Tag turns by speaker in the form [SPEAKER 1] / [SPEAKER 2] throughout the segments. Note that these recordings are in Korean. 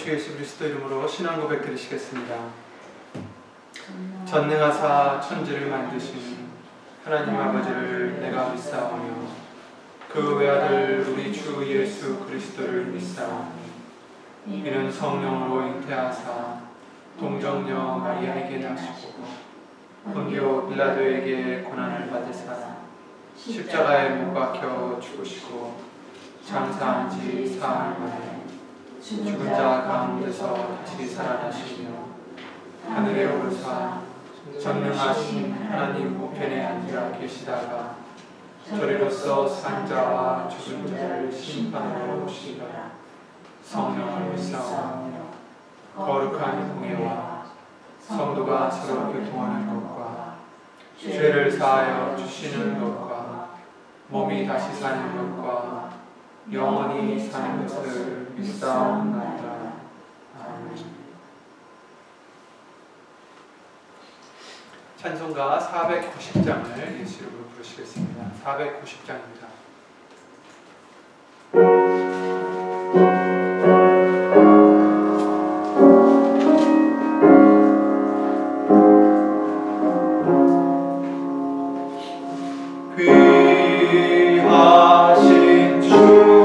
[SPEAKER 1] 주 예수 그리스도 이름으로 신앙 고백 드리시겠습니다. 전능하사 천지를 만드신 하나님 아버지를 내가 믿사오며 그 외아들 우리 주 예수 그리스도를 믿사오니 이는 성령으로 잉태하사 동정녀 마리아에게 나시고 본디오 빌라도에게 고난을 받으사 십자가에 못 박혀 죽으시고 장사한 지 사흘 만에 죽은 자 가운데서 다시 살아나시며 하늘에 오르사 전능하신 하나님 우편에 앉아 계시다가 저리로서 산 자와 죽은 자를 심판하러 오시리라. 성령을 믿사오며 거룩한 공예와 성도가 서로 교통하는 것과 죄를 사하여 주시는 것과 몸이 다시 사는 것과 영원히 사는 것을 믿사옵나이다. 아멘. 찬송가 490장을 예수 이름으로 부르시겠습니다. 490장입니다.
[SPEAKER 2] 귀하신 주여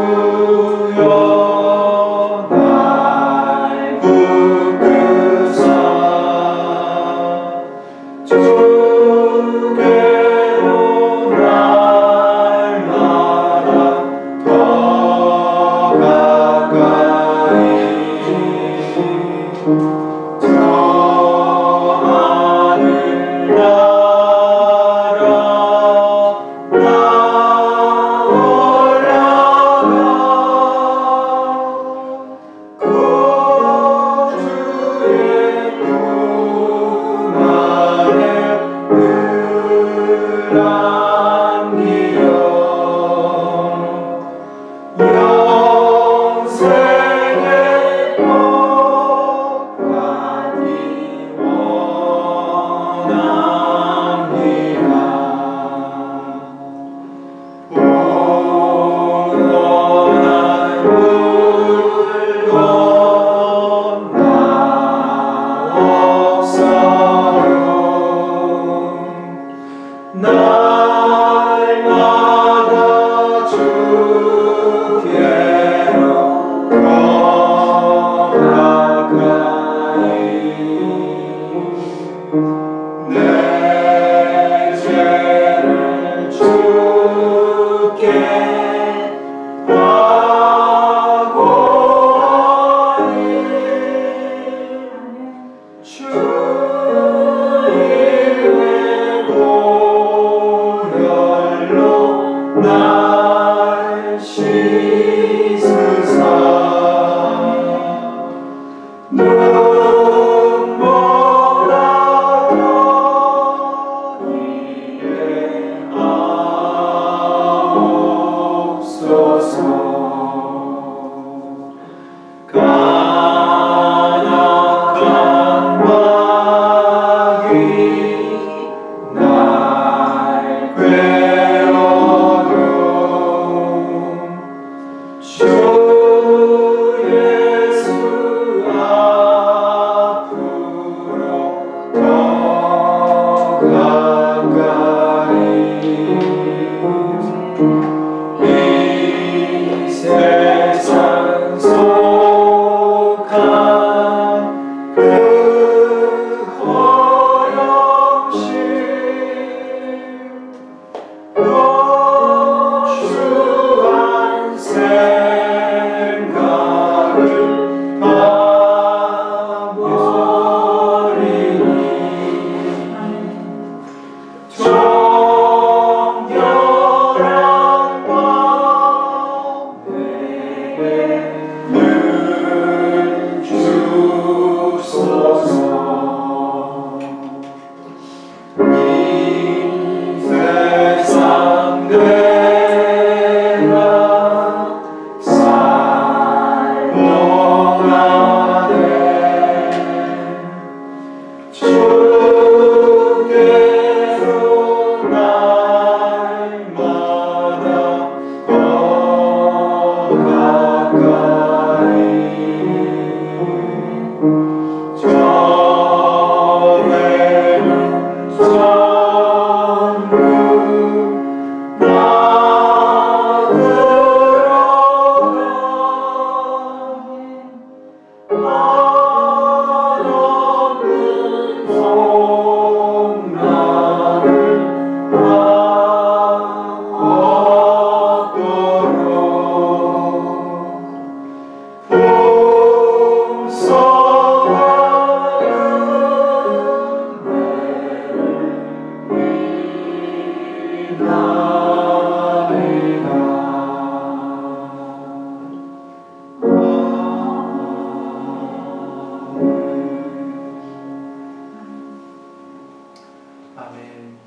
[SPEAKER 1] 아멘.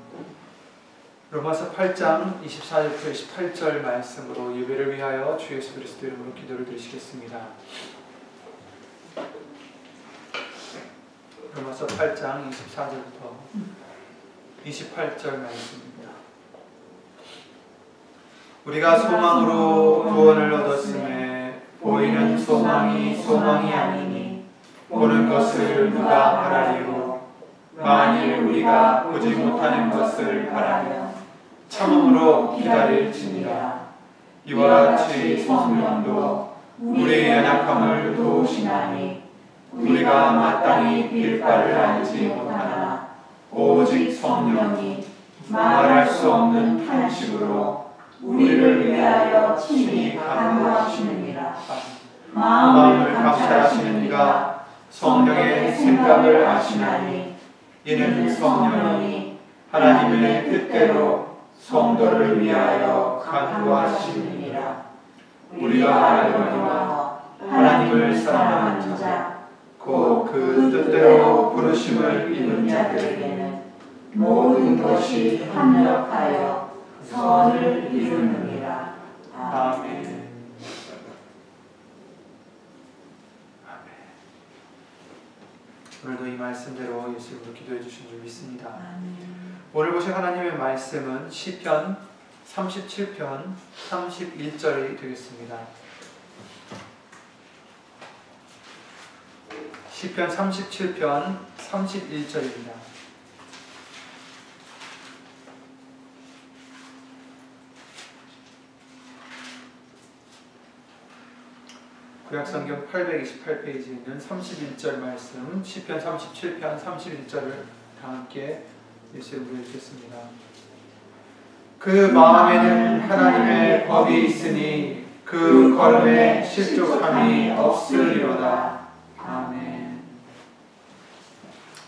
[SPEAKER 1] 로마서 8장 24절부터 28절 말씀으로 예배를 위하여 주 예수 그리스도 이름으로 기도를 드리시겠습니다. 로마서 8장 24절부터 28절 말씀입니다. 우리가 소망으로 구원을 얻었음에 보이는 소망이 소망이 아니니 보는 것을 누가 바라리요. 만일 우리가 보지 못하는 것을 바라며 참음으로 기다릴지니라. 이와 같이 성령도 우리의 연약함을 도우시나니 우리가 마땅히 빌 바를 알지 못하나 오직 성령이 말할 수 없는 탄식으로 우리를 위하여 친히 간구하시느니라. 마음을 감찰하시는 이가 성령의 생각을 아시나니 이는 성령이 하나님의 뜻대로 성도를 위하여 간구하시느니라. 우리가 알거니와 하나님을 사랑하는 자 곧 그 뜻대로 부르심을 입은 자들에게는 모든 것이 합력하여 선을 이루느니라. 아멘. 오늘도 이 말씀대로 예수님으로 기도해 주신 줄 믿습니다. 오늘 보신 하나님의 말씀은 시편 37편 31절이 되겠습니다. 시편 37편 31절입니다. 구약성경 828페이지에 있는 31절 말씀, 시편 37편 31절을 다 함께 예수 이름으로 읽겠습니다. 그 마음에는 하나님의 법이 있으니 그 걸음에 실족함이 없으리로다. 아멘.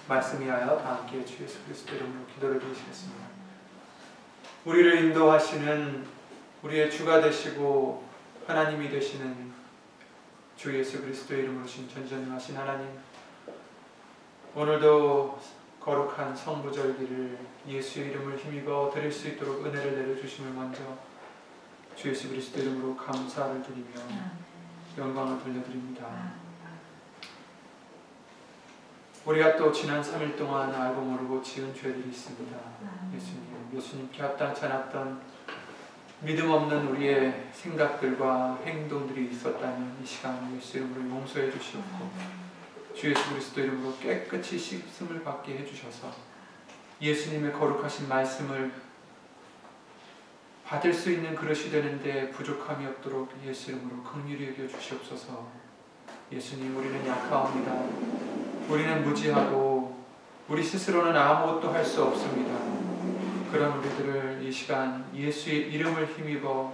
[SPEAKER 1] 말씀 위하여 다 함께 주 예수 그리스도 이름으로 기도를 드리시겠습니다. 우리를 인도하시는 우리의 주가 되시고 하나님이 되시는 주 예수 그리스도의 이름으로 신 전지전능하신 하나님, 오늘도 거룩한 성부절기를 예수의 이름을 힘입어 드릴 수 있도록 은혜를 내려주심을 먼저 주 예수 그리스도 이름으로 감사를 드리며 영광을 돌려드립니다. 우리가 또 지난 3일 동안 알고 모르고 지은 죄들이 있습니다. 예수님께 합당치 않았던 믿음 없는 우리의 생각들과 행동들이 있었다면 이 시간 예수 이름으로 용서해 주시옵고 주 예수 그리스도 이름으로 깨끗이 씻음을 받게 해주셔서 예수님의 거룩하신 말씀을 받을 수 있는 그릇이 되는데 부족함이 없도록 예수 이름으로 긍휼히 여겨 주시옵소서. 예수님, 우리는 약하옵니다. 우리는 무지하고 우리 스스로는 아무것도 할 수 없습니다. 그런 우리들을 이 시간 예수의 이름을 힘입어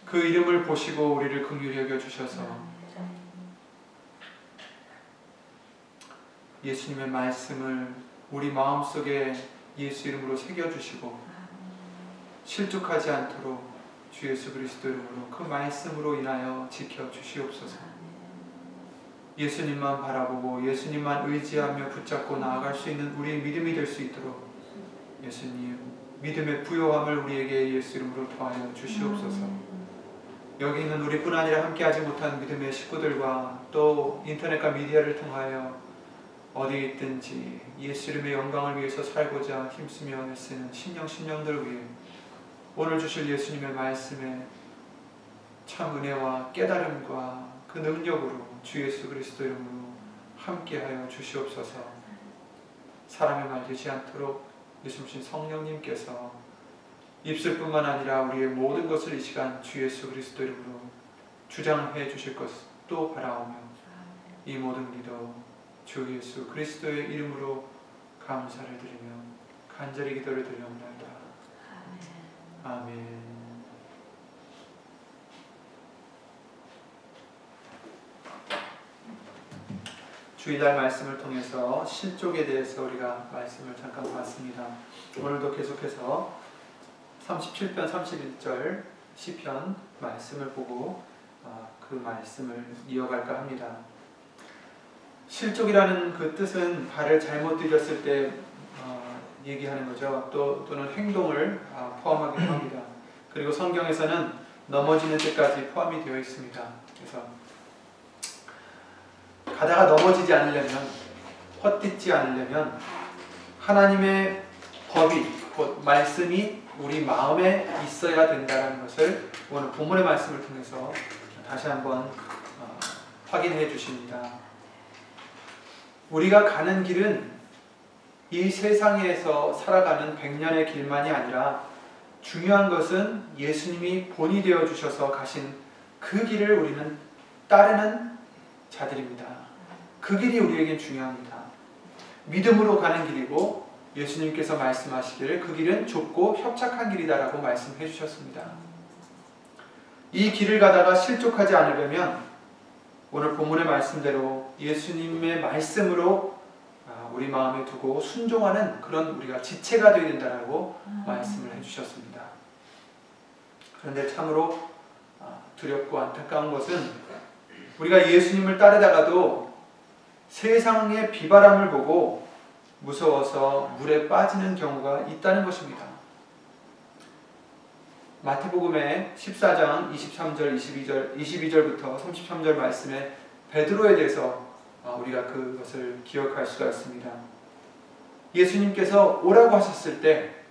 [SPEAKER 1] 그 이름을 보시고 우리를 긍휼히 여겨 주셔서 예수님의 말씀을 우리 마음속에 예수 이름으로 새겨주시고 실족하지 않도록 주 예수 그리스도 이름으로 그 말씀으로 인하여 지켜주시옵소서. 예수님만 바라보고 예수님만 의지하며 붙잡고 나아갈 수 있는 우리의 믿음이 될 수 있도록 예수님, 믿음의 부요함을 우리에게 예수 이름으로 더하여 주시옵소서. 여기 있는 우리뿐 아니라 함께하지 못한 믿음의 식구들과 또 인터넷과 미디어를 통하여 어디에 있든지 예수 이름의 영광을 위해서 살고자 힘쓰며 애쓰는 신령들 위해 오늘 주실 예수님의 말씀에 참 은혜와 깨달음과 그 능력으로 주 예수 그리스도 이름으로 함께하여 주시옵소서. 사람의 말 되지 않도록 예수님 성령님께서 입술뿐만 아니라 우리의 모든 것을 이 시간 주 예수 그리스도 이름으로 주장해 주실 것도 바라오며 이 모든 기도 주 예수 그리스도의 이름으로 감사를 드리며 간절히 기도를 드리옵나이다. 아멘. 주일날 말씀을 통해서 실족에 대해서 우리가 말씀을 잠깐 봤습니다. 오늘도 계속해서 37편 31절 시편 말씀을 보고 그 말씀을 이어갈까 합니다. 실족이라는 그 뜻은 발을 잘못 디뎠을 때 얘기하는 거죠. 또는 행동을 포함하기도 합니다. 그리고 성경에서는 넘어지는 데까지 포함이 되어 있습니다. 그래서 가다가 넘어지지 않으려면, 헛디지 않으려면 하나님의 법이, 곧 말씀이 우리 마음에 있어야 된다는 것을 오늘 본문의 말씀을 통해서 다시 한번 확인해 주십니다. 우리가 가는 길은 이 세상에서 살아가는 100년의 길만이 아니라 중요한 것은 예수님이 본이 되어 주셔서 가신 그 길을 우리는 따르는 자들입니다. 그 길이 우리에겐 중요합니다. 믿음으로 가는 길이고 예수님께서 말씀하시기를 그 길은 좁고 협착한 길이다라고 말씀해 주셨습니다. 이 길을 가다가 실족하지 않으려면 오늘 본문의 말씀대로 예수님의 말씀으로 우리 마음에 두고 순종하는 그런 우리가 지체가 되어야 된다라고 말씀을 해주셨습니다. 그런데 참으로 두렵고 안타까운 것은 우리가 예수님을 따르다가도 세상의 비바람을 보고 무서워서 물에 빠지는 경우가 있다는 것입니다. 마태복음의 14장 23절, 22절부터 33절 말씀에 베드로에 대해서 우리가 그것을 기억할 수가 있습니다. 예수님께서 오라고 하셨을 때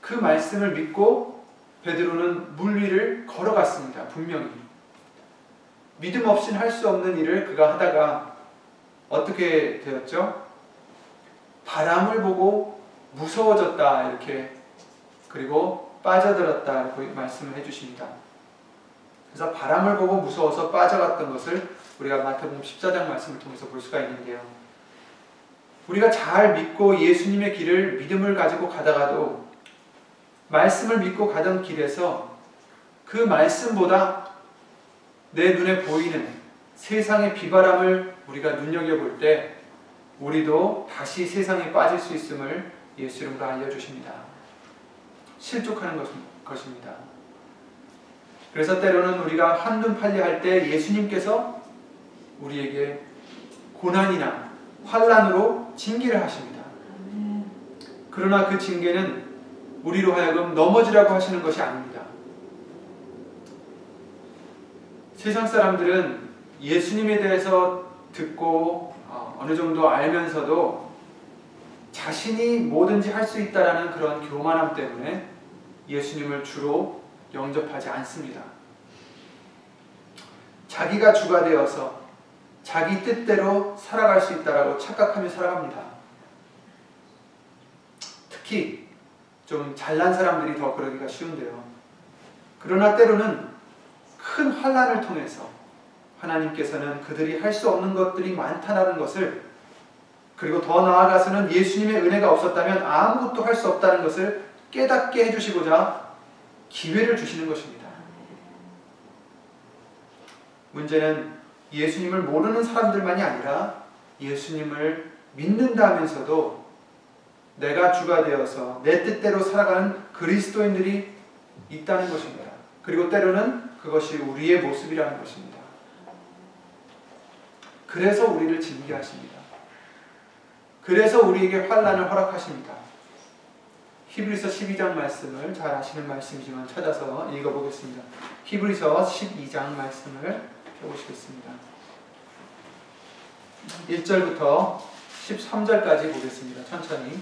[SPEAKER 1] 그 말씀을 믿고 베드로는 물 위를 걸어갔습니다. 분명히. 믿음 없이는 할 수 없는 일을 그가 하다가 어떻게 되었죠? 바람을 보고 무서워졌다 이렇게, 그리고 빠져들었다 이렇게 말씀을 해주십니다. 그래서 바람을 보고 무서워서 빠져갔던 것을 우리가 마태복음 14장 말씀을 통해서 볼 수가 있는데요. 우리가 잘 믿고 예수님의 길을 믿음을 가지고 가다가도 말씀을 믿고 가던 길에서 그 말씀보다 내 눈에 보이는 세상의 비바람을 우리가 눈여겨볼 때 우리도 다시 세상에 빠질 수 있음을 예수 이름으로 알려주십니다. 실족하는 것입니다. 그래서 때로는 우리가 한눈 팔리 할 때 예수님께서 우리에게 고난이나 환난으로 징계를 하십니다. 그러나 그 징계는 우리로 하여금 넘어지라고 하시는 것이 아닙니다. 세상 사람들은 예수님에 대해서 듣고 어느 정도 알면서도 자신이 뭐든지 할 수 있다라는 그런 교만함 때문에 예수님을 주로 영접하지 않습니다. 자기가 주가 되어서 자기 뜻대로 살아갈 수 있다라고 착각하며 살아갑니다. 특히 좀 잘난 사람들이 더 그러기가 쉬운데요. 그러나 때로는 큰 환난을 통해서 하나님께서는 그들이 할 수 없는 것들이 많다는 것을, 그리고 더 나아가서는 예수님의 은혜가 없었다면 아무것도 할 수 없다는 것을 깨닫게 해주시고자 기회를 주시는 것입니다. 문제는 예수님을 모르는 사람들만이 아니라 예수님을 믿는다 하면서도 내가 주가 되어서 내 뜻대로 살아가는 그리스도인들이 있다는 것입니다. 그리고 때로는 그것이 우리의 모습이라는 것입니다. 그래서 우리를 징계하십니다. 그래서 우리에게 환난을 허락하십니다. 히브리서 12장 말씀을 잘 아시는 말씀이지만 찾아서 읽어보겠습니다. 히브리서 12장 말씀을 펴보시겠습니다. 1절부터 13절까지 보겠습니다. 천천히.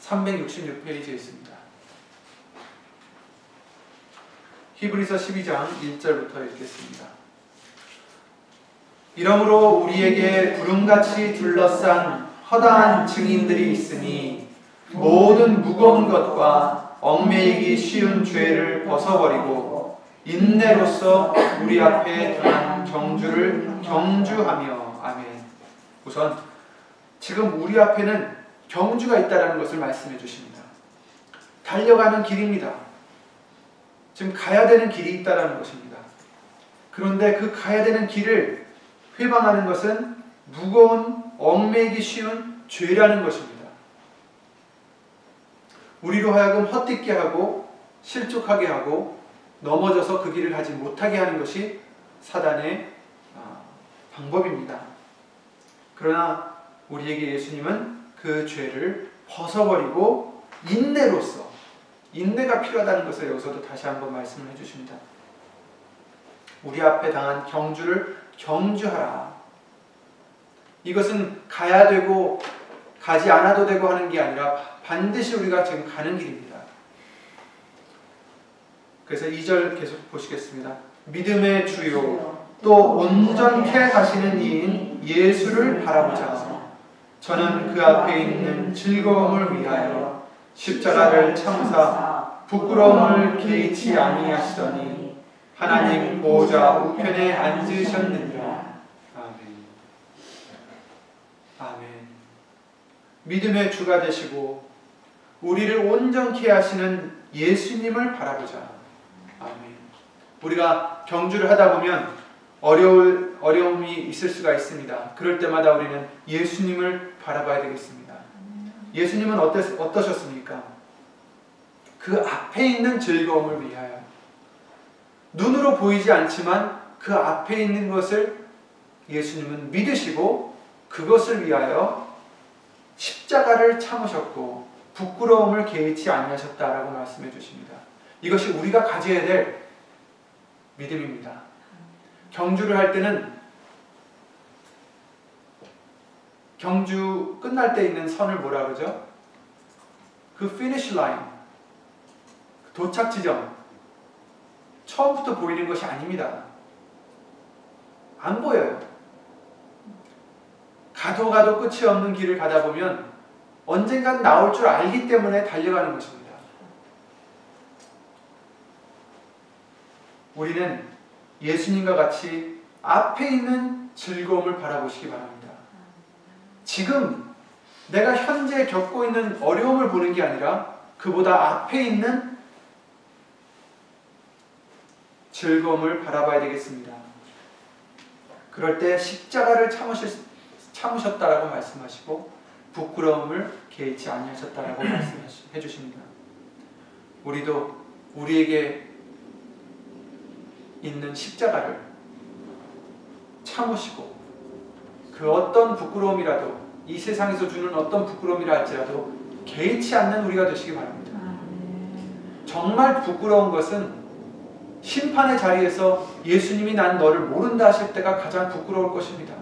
[SPEAKER 1] 366페이지에 있습니다. 히브리서 12장 1절부터 읽겠습니다. 이러므로 우리에게 구름같이 둘러싼 허다한 증인들이 있으니 모든 무거운 것과 얽매이기 쉬운 죄를 벗어버리고 인내로써 우리 앞에 등한 경주를 경주하며. 아멘. 우선 지금 우리 앞에는 경주가 있다는 것을 말씀해 주십니다. 달려가는 길입니다. 지금 가야 되는 길이 있다는 것입니다. 그런데 그 가야 되는 길을 회방하는 것은 무거운 얽매이기 쉬운 죄라는 것입니다. 우리로 하여금 헛디게 하고 실족하게 하고 넘어져서 그 길을 가지 못하게 하는 것이 사단의 방법입니다. 그러나 우리에게 예수님은 그 죄를 벗어버리고 인내로서, 인내가 필요하다는 것을 여기서도 다시 한번 말씀을 해주십니다. 우리 앞에 당한 경주를 경주하라. 이것은 가야 되고 가지 않아도 되고 하는 게 아니라 반드시 우리가 지금 가는 길입니다. 그래서 2절 계속 보시겠습니다. 믿음의 주요 또 온전케 하시는 이인 예수를 바라보자. 저는 그 앞에 있는 즐거움을 위하여 십자가를 참으사 부끄러움을 개의치 아니하시더니 하나님 보호자 우편에 앉으셨느니라. 아멘. 아멘. 믿음의 주가 되시고 우리를 온전케 하시는 예수님을 바라보자. 아멘. 우리가 경주를 하다 보면 어려움이 있을 수가 있습니다. 그럴 때마다 우리는 예수님을 바라봐야 되겠습니다. 예수님은 어떠셨습니까? 그 앞에 있는 즐거움을 위하여, 눈으로 보이지 않지만 그 앞에 있는 것을 예수님은 믿으시고 그것을 위하여 십자가를 참으셨고 부끄러움을 개의치 아니하셨다라고 말씀해 주십니다. 이것이 우리가 가져야 될 믿음입니다. 경주를 할 때는 경주 끝날 때 있는 선을 뭐라 그러죠? 그 피니시 라인, 도착 지점, 처음부터 보이는 것이 아닙니다. 안 보여요. 가도 끝이 없는 길을 가다 보면 언젠간 나올 줄 알기 때문에 달려가는 것입니다. 우리는 예수님과 같이 앞에 있는 즐거움을 바라보시기 바랍니다. 지금 내가 현재 겪고 있는 어려움을 보는 게 아니라 그보다 앞에 있는 즐거움을 바라봐야 되겠습니다. 그럴 때 십자가를 참으셨다라고 말씀하시고 부끄러움을 개의치 아니하셨다라고 말씀해 주십니다. 우리도 우리에게 있는 십자가를 참으시고 그 어떤 부끄러움이라도, 이 세상에서 주는 어떤 부끄러움이라 할지라도 개의치 않는 우리가 되시기 바랍니다. 정말 부끄러운 것은 심판의 자리에서 예수님이 난 너를 모른다 하실 때가 가장 부끄러울 것입니다.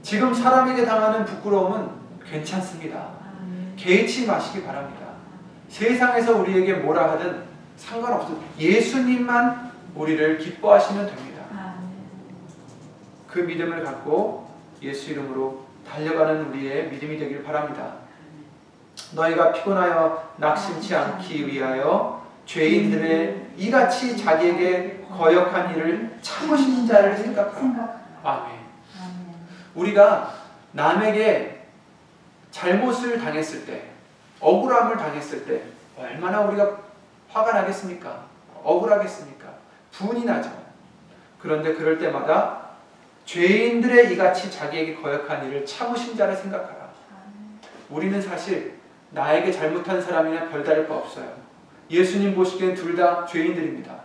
[SPEAKER 1] 지금 사람에게 당하는 부끄러움은 괜찮습니다. 개의치 마시기 바랍니다. 세상에서 우리에게 뭐라 하든 상관없습니다. 예수님만 우리를 기뻐하시면 됩니다. 그 믿음을 갖고 예수 이름으로 달려가는 우리의 믿음이 되길 바랍니다. 너희가 피곤하여 낙심치 않기 위하여 죄인들의 이같이 자기에게 거역한 일을 참으신 자를 생각하라. 아멘. 우리가 남에게 잘못을 당했을 때, 억울함을 당했을 때 얼마나 우리가 화가 나겠습니까? 억울하겠습니까? 분이 나죠. 그런데 그럴 때마다 죄인들의 이같이 자기에게 거역한 일을 참으신 자를 생각하라. 우리는 사실 나에게 잘못한 사람이나 별다를 바 없어요. 예수님 보시기엔 둘 다 죄인들입니다.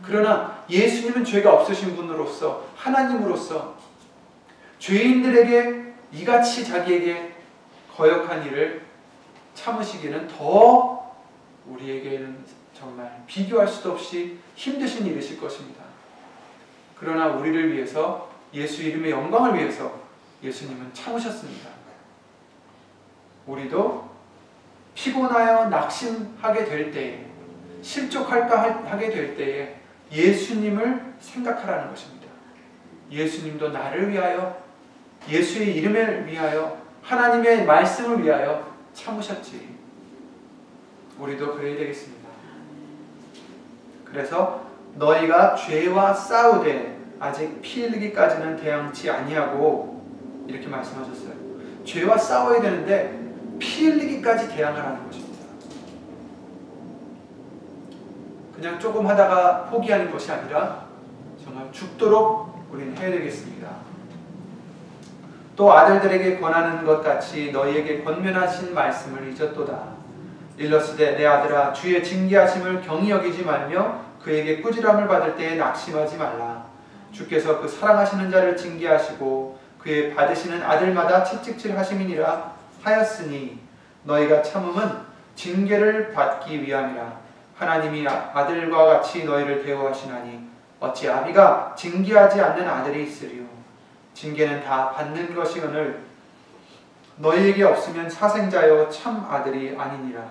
[SPEAKER 1] 그러나 예수님은 죄가 없으신 분으로서, 하나님으로서 죄인들에게 이같이 자기에게 거역한 일을 참으시기는 더 우리에게는 정말 비교할 수도 없이 힘드신 일이실 것입니다. 그러나 우리를 위해서, 예수 이름의 영광을 위해서 예수님은 참으셨습니다. 우리도 피곤하여 낙심하게 될 때에, 실족할까 하게 될 때에 예수님을 생각하라는 것입니다. 예수님도 나를 위하여, 예수의 이름을 위하여, 하나님의 말씀을 위하여 참으셨지. 우리도 그래야 되겠습니다. 그래서 너희가 죄와 싸우되 아직 피 흘리기까지는 대항치 아니하고, 이렇게 말씀하셨어요. 죄와 싸워야 되는데 피 흘리기까지 대항하라는 것입니다. 그냥 조금 하다가 포기하는 것이 아니라 정말 죽도록 우리는 해야 되겠습니다. 또 아들들에게 권하는 것 같이 너희에게 권면하신 말씀을 잊었도다. 일러스되 내 아들아, 주의 징계하심을 경히 여기지 말며 그에게 꾸지람을 받을 때에 낙심하지 말라. 주께서 그 사랑하시는 자를 징계하시고 그의 받으시는 아들마다 채찍질 하심이니라 하였으니 너희가 참음은 징계를 받기 위함이라. 하나님이 아들과 같이 너희를 대우하시나니 어찌 아비가 징계하지 않는 아들이 있으리요. 징계는 다 받는 것이거늘 너희에게 없으면 사생자여 참 아들이 아니니라.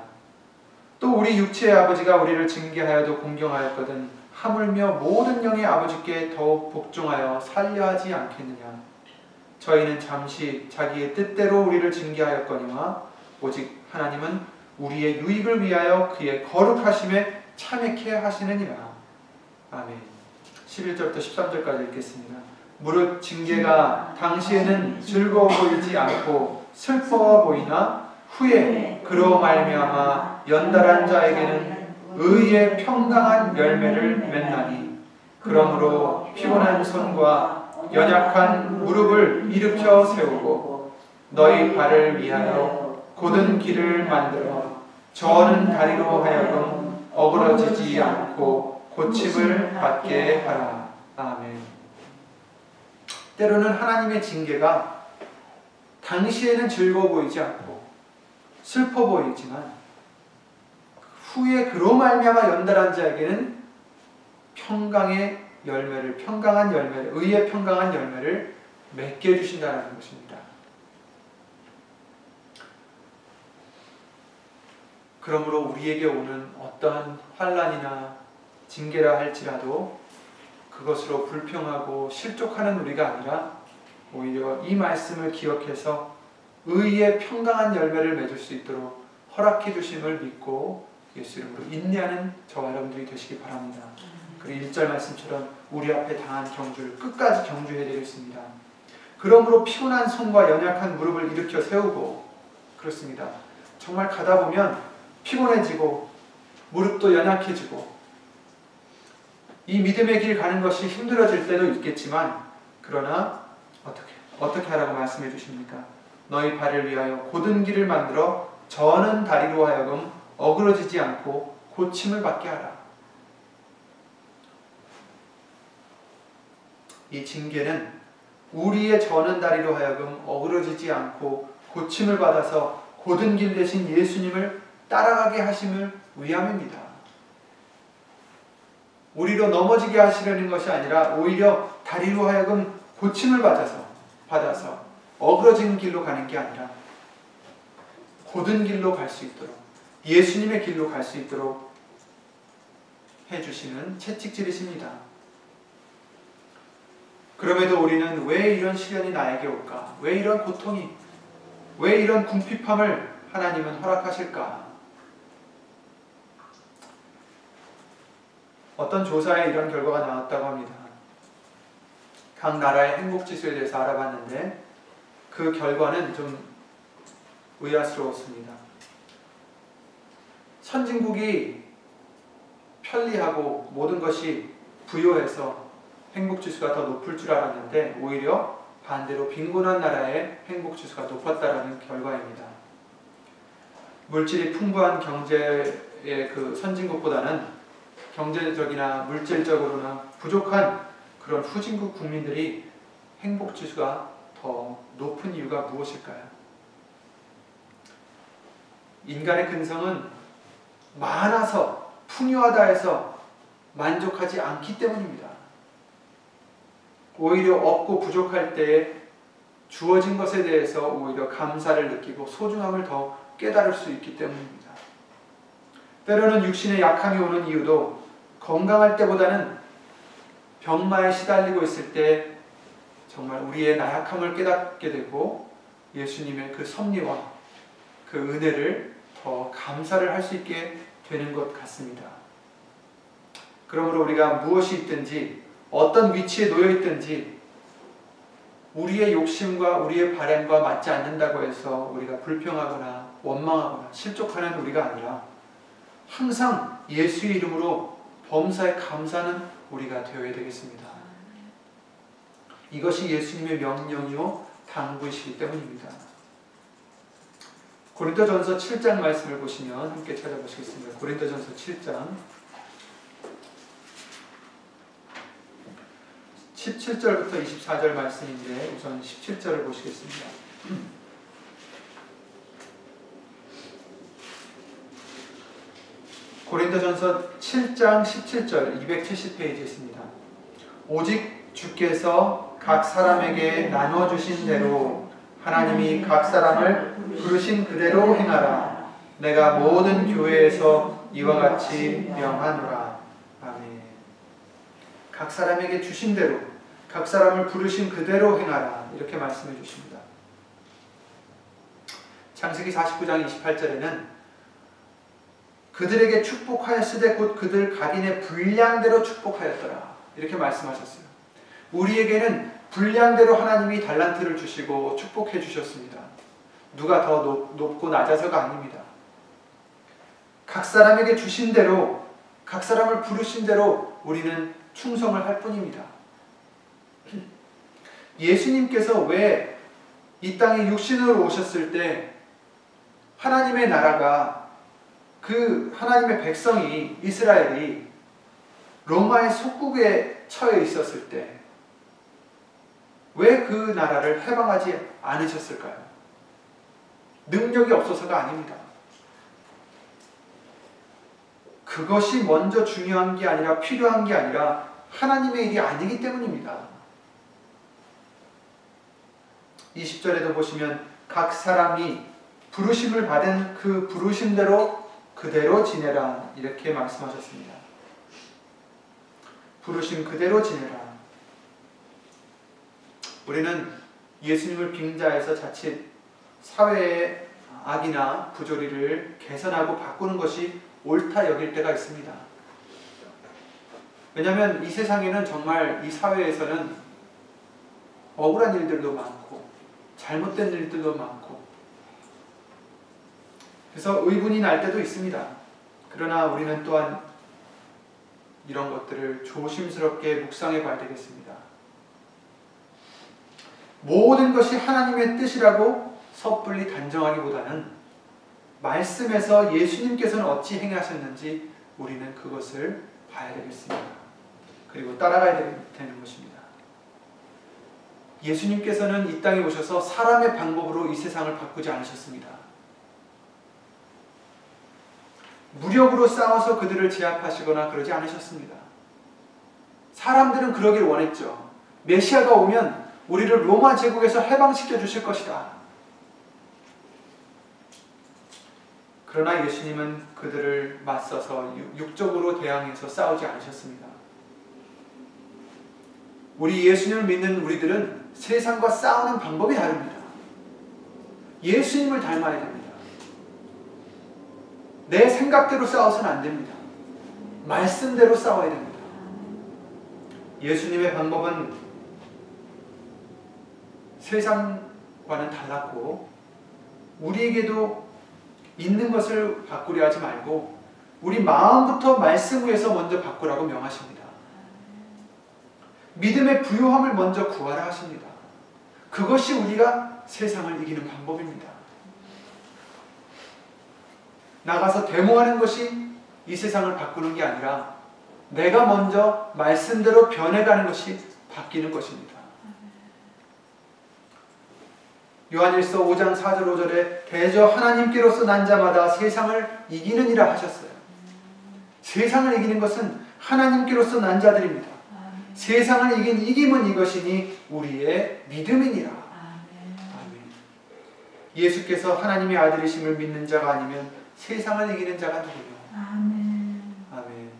[SPEAKER 1] 또 우리 육체의 아버지가 우리를 징계하여도 공경하였거든 하물며 모든 영의 아버지께 더욱 복종하여 살려하지 않겠느냐. 저희는 잠시 자기의 뜻대로 우리를 징계하였거니와 오직 하나님은 우리의 유익을 위하여 그의 거룩하심에 참여케 하시느니라. 아멘. 11절부터 13절까지 읽겠습니다. 무릇 징계가 당시에는 즐거워 보이지 않고 슬퍼 보이나 후에 그로 말미암아 연달한 자에게는 의의 평강한 열매를 맺나니 그러므로 피곤한 손과 연약한 무릎을 일으켜 세우고 너희 발을 위하여 곧은 길을 만들어 저는 다리로 하여금 어그러지지 않고 고침을 받게 하라. 아멘. 때로는 하나님의 징계가 당시에는 즐거워 보이지 않고 슬퍼 보이지만 후에 그로 말미암아 연달한 자에게는 평강한 열매를, 의의 평강한 열매를 맺게 해주신다는 것입니다. 그러므로 우리에게 오는 어떠한 환난이나 징계라 할지라도 그것으로 불평하고 실족하는 우리가 아니라 오히려 이 말씀을 기억해서 의의 평강한 열매를 맺을 수 있도록 허락해 주심을 믿고 예수 이름으로 인내하는 저와 여러분들이 되시기 바랍니다. 그리고 1절 말씀처럼 우리 앞에 당한 경주를 끝까지 경주해야 되겠습니다. 그러므로 피곤한 손과 연약한 무릎을 일으켜 세우고, 그렇습니다. 정말 가다 보면 피곤해지고 무릎도 연약해지고 이 믿음의 길 가는 것이 힘들어질 때도 있겠지만, 그러나 어떻게 하라고 말씀해 주십니까? 너희 발을 위하여 곧은 길을 만들어 저는 다리로 하여금 어그러지지 않고 고침을 받게 하라. 이 징계는 우리의 저는 다리로 하여금 어그러지지 않고 고침을 받아서 곧은 길 대신 예수님을 따라가게 하심을 위함입니다. 우리로 넘어지게 하시려는 것이 아니라 오히려 다리로 하여금 고침을 받아서 어그러진 길로 가는 게 아니라 곧은 길로 갈 수 있도록, 예수님의 길로 갈 수 있도록 해주시는 채찍질이십니다. 그럼에도 우리는 왜 이런 시련이 나에게 올까? 왜 이런 고통이, 왜 이런 궁핍함을 하나님은 허락하실까? 어떤 조사에 이런 결과가 나왔다고 합니다. 각 나라의 행복지수에 대해서 알아봤는데 그 결과는 좀 의아스러웠습니다. 선진국이 편리하고 모든 것이 부유해서 행복지수가 더 높을 줄 알았는데 오히려 반대로 빈곤한 나라의 행복지수가 높았다는 결과입니다. 물질이 풍부한 경제의 그 선진국보다는 경제적이나 물질적으로나 부족한 그런 후진국 국민들이 행복지수가 더 높은 이유가 무엇일까요? 인간의 근성은 많아서 풍요하다 해서 만족하지 않기 때문입니다. 오히려 없고 부족할 때에 주어진 것에 대해서 오히려 감사를 느끼고 소중함을 더 깨달을 수 있기 때문입니다. 때로는 육신의 약함이 오는 이유도 건강할 때보다는 병마에 시달리고 있을 때 정말 우리의 나약함을 깨닫게 되고 예수님의 그 섭리와 그 은혜를 더 감사를 할 수 있게 되는 것 같습니다. 그러므로 우리가 무엇이 있든지 어떤 위치에 놓여 있든지 우리의 욕심과 우리의 바램과 맞지 않는다고 해서 우리가 불평하거나 원망하거나 실족하는 우리가 아니라 항상 예수의 이름으로 범사에 감사하는 우리가 되어야 되겠습니다. 이것이 예수님의 명령이요 당부이시기 때문입니다. 고린도전서 7장 말씀을 보시면 함께 찾아보시겠습니다. 고린도전서 7장 17절부터 24절 말씀인데 우선 17절을 보시겠습니다. 고린도전서 7장 17절 270페이지에 있습니다. 오직 주께서 각 사람에게 나눠주신 대로 하나님이 각 사람을 부르신 그대로 행하라. 내가 모든 교회에서 이와 같이 명하노라. 아멘. 각 사람에게 주신 대로, 각 사람을 부르신 그대로 행하라. 이렇게 말씀해 주십니다. 창세기 49장 28절에는 그들에게 축복하였으되 곧 그들 각인의 분량대로 축복하였더라. 이렇게 말씀하셨어요. 우리에게는 분량대로 하나님이 달란트를 주시고 축복해 주셨습니다. 누가 더 높고 낮아서가 아닙니다. 각 사람에게 주신 대로, 각 사람을 부르신 대로 우리는 충성을 할 뿐입니다. 예수님께서 왜 이 땅에 육신으로 오셨을 때 하나님의 나라가, 그 하나님의 백성이, 이스라엘이 로마의 속국에 처해 있었을 때 왜 그 나라를 해방하지 않으셨을까요? 능력이 없어서가 아닙니다. 그것이 먼저 중요한 게 아니라, 필요한 게 아니라 하나님의 일이 아니기 때문입니다. 20절에도 보시면 각 사람이 부르심을 받은 그 부르심대로 그대로 지내라. 이렇게 말씀하셨습니다. 부르심 그대로 지내라. 우리는 예수님을 빙자해서 자칫 사회의 악이나 부조리를 개선하고 바꾸는 것이 옳다 여길 때가 있습니다. 왜냐하면 이 세상에는 정말, 이 사회에서는 억울한 일들도 많고 잘못된 일들도 많고, 그래서 의분이 날 때도 있습니다. 그러나 우리는 또한 이런 것들을 조심스럽게 묵상해 봐야 되겠습니다. 모든 것이 하나님의 뜻이라고 섣불리 단정하기보다는 말씀에서 예수님께서는 어찌 행하셨는지 우리는 그것을 봐야 되겠습니다. 그리고 따라가야 되는 것입니다. 예수님께서는 이 땅에 오셔서 사람의 방법으로 이 세상을 바꾸지 않으셨습니다. 무력으로 싸워서 그들을 제압하시거나 그러지 않으셨습니다. 사람들은 그러길 원했죠. 메시아가 오면 우리를 로마 제국에서 해방시켜 주실 것이다. 그러나 예수님은 그들을 맞서서 육적으로 대항해서 싸우지 않으셨습니다. 우리 예수님을 믿는 우리들은 세상과 싸우는 방법이 다릅니다. 예수님을 닮아야 됩니다. 내 생각대로 싸워서는 안 됩니다. 말씀대로 싸워야 됩니다. 예수님의 방법은 세상과는 달랐고, 우리에게도 있는 것을 바꾸려 하지 말고 우리 마음부터 말씀 위에서 먼저 바꾸라고 명하십니다. 믿음의 부요함을 먼저 구하라 하십니다. 그것이 우리가 세상을 이기는 방법입니다. 나가서 데모하는 것이 이 세상을 바꾸는 게 아니라 내가 먼저 말씀대로 변해가는 것이 바뀌는 것입니다. 요한일서 5장 4절 5절에 대저 하나님께로서 난 자마다 세상을 이기느니라 하셨어요. 세상을 이기는 것은 하나님께로서 난 자들입니다. 세상을 이긴 이김은 이것이니 우리의 믿음이니라. 아멘. 예수께서 하나님의 아들이심을 믿는 자가 아니면 세상을 이기는 자가 누구요? 아멘. 아멘.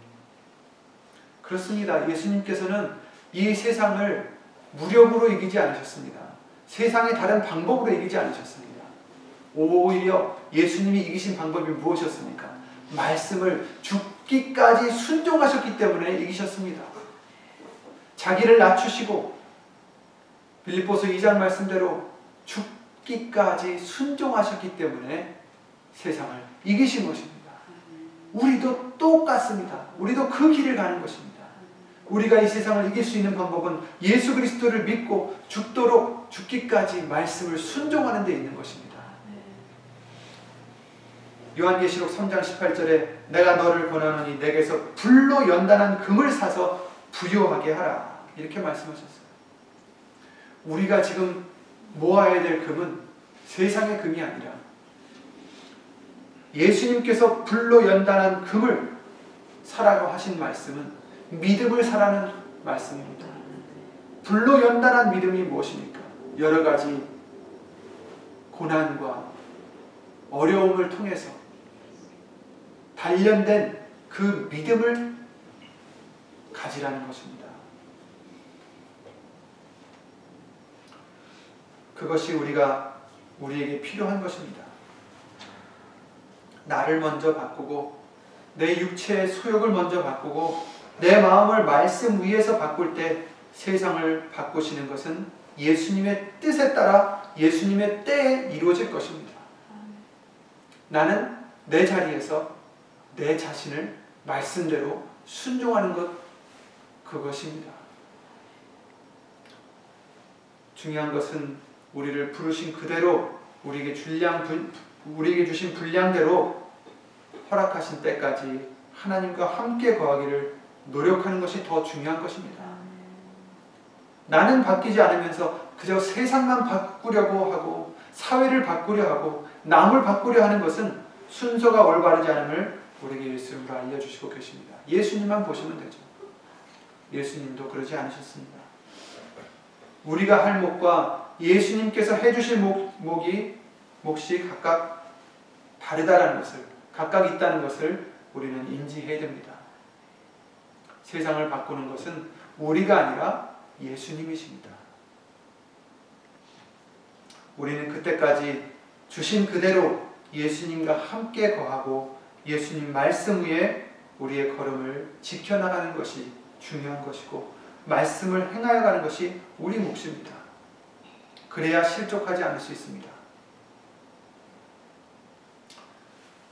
[SPEAKER 1] 그렇습니다. 예수님께서는 이 세상을 무력으로 이기지 않으셨습니다. 세상의 다른 방법으로 이기지 않으셨습니다. 오히려 예수님이 이기신 방법이 무엇이었습니까? 말씀을 죽기까지 순종하셨기 때문에 이기셨습니다. 자기를 낮추시고 빌립보서 2장 말씀대로 죽기까지 순종하셨기 때문에 세상을 이기신 것입니다. 우리도 똑같습니다. 우리도 그 길을 가는 것입니다. 우리가 이 세상을 이길 수 있는 방법은 예수 그리스도를 믿고 죽도록, 죽기까지 말씀을 순종하는 데 있는 것입니다. 요한계시록 3장 18절에 내가 너를 권하노니 내게서 불로 연단한 금을 사서 부요하게 하라. 이렇게 말씀하셨어요. 우리가 지금 모아야 될 금은 세상의 금이 아니라 예수님께서 불로 연단한 금을 사라고 하신 말씀은 믿음을 사라는 말씀입니다. 불로 연단한 믿음이 무엇입니까? 여러 가지 고난과 어려움을 통해서 단련된 그 믿음을 가지라는 것입니다. 그것이 우리에게 필요한 것입니다. 나를 먼저 바꾸고 내 육체의 소욕을 먼저 바꾸고 내 마음을 말씀 위에서 바꿀 때 세상을 바꾸시는 것은 예수님의 뜻에 따라 예수님의 때에 이루어질 것입니다. 나는 내 자리에서 내 자신을 말씀대로 순종하는 것, 그것입니다. 중요한 것은 우리를 부르신 그대로 우리에게 주신 분량대로 허락하신 때까지 하나님과 함께 거하기를 노력하는 것이 더 중요한 것입니다. 나는 바뀌지 않으면서 그저 세상만 바꾸려고 하고 사회를 바꾸려 하고 남을 바꾸려 하는 것은 순서가 올바르지 않음을 우리에게 예수님으로 알려주시고 계십니다. 예수님만 보시면 되죠. 예수님도 그러지 않으셨습니다. 우리가 할 몫과 예수님께서 해주실 몫이 각각 다르다는 것을, 각각 있다는 것을 우리는 인지해야 됩니다. 세상을 바꾸는 것은 우리가 아니라 예수님이십니다. 우리는 그때까지 주신 그대로 예수님과 함께 거하고 예수님 말씀 위에 우리의 걸음을 지켜나가는 것이 중요한 것이고 말씀을 행하여 가는 것이 우리 몫입니다. 그래야 실족하지 않을 수 있습니다.